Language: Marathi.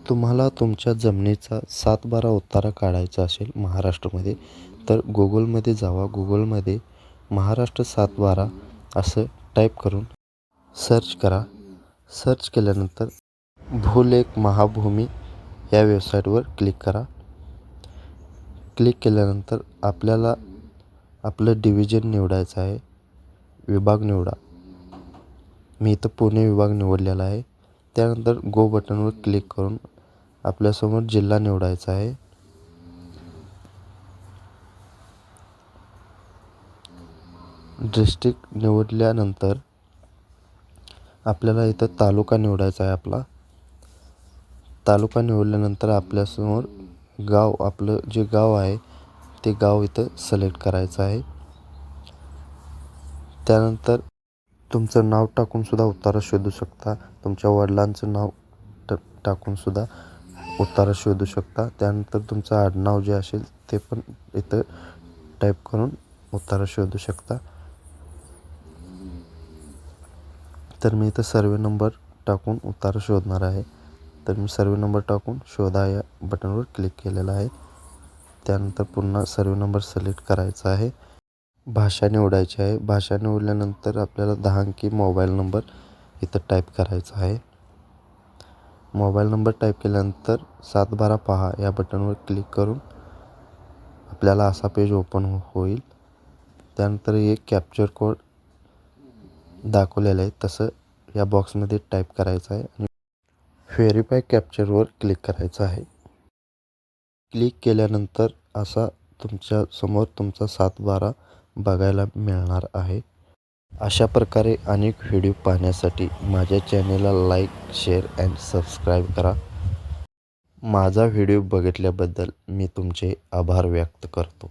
तुम्हाला तुमच्या जमिनीचा 7/12 उतारा काढायचा असेल महाराष्ट्रामध्ये, तर गुगलमध्ये जावा. गुगलमध्ये महाराष्ट्र 7/12 असं टाईप करून सर्च करा. सर्च केल्यानंतर भूलेख महाभूमी या वेबसाईटवर क्लिक करा. क्लिक केल्यानंतर आपल्याला आपलं डिव्हिजन निवडायचं आहे. विभाग निवडा. मी इथं पुणे विभाग निवडलेला आहे. त्यानंतर गो बटनवर क्लिक करून आपल्यासमोर जिल्हा निवडायचा आहे. डिस्ट्रिक्ट निवडल्यानंतर आपल्याला इथं तालुका निवडायचा आहे. आपला तालुका निवडल्यानंतर आपल्यासमोर गाव, आपलं जे गाव आहे ते गाव इथं सिलेक्ट करायचं आहे. त्यानंतर तुमचं नाव टाकूनसुद्धा उतारा शोधू शकता. तुमच्या वडिलांचं नाव टाकूनसुद्धा उतारा शोधू शकता. त्यानंतर तुमचं आडनाव जे असेल ते पण इथं टाईप करून उतारा शोधू शकता. तर मी इथं सर्वे नंबर टाकून उतारा शोधणार आहे. तर मी सर्वे नंबर टाकून शोधा या बटनवर क्लिक केलेलं आहे. त्यानंतर पुन्हा सर्वे नंबर सिलेक्ट करायचा आहे. भाषा निवडायची आहे. भाषा निवडल्यानंतर आपल्याला 10 अंकी मोबाईल नंबर इथं टाईप करायचा आहे. मोबाईल नंबर टाईप केल्यानंतर 7/12 पहा या बटनवर क्लिक करून आपल्याला असा पेज ओपन होईल. त्यानंतर एक कॅप्चर कोड दाखवलेलं आहे तसं या बॉक्समध्ये टाईप करायचं आहे आणि व्हेरीफाय कॅप्चरवर क्लिक करायचं आहे. क्लिक केल्यानंतर असा तुमच्या समोर तुमचा 7/12 बघायला मिळणार आहे. अशा प्रकारे अनेक व्हिडिओ पाहण्यासाठी माझ्या चॅनेलला लाईक, शेअर अँड सबस्क्राईब करा. माझा व्हिडिओ बघितल्याबद्दल मी तुमचे आभार व्यक्त करतो.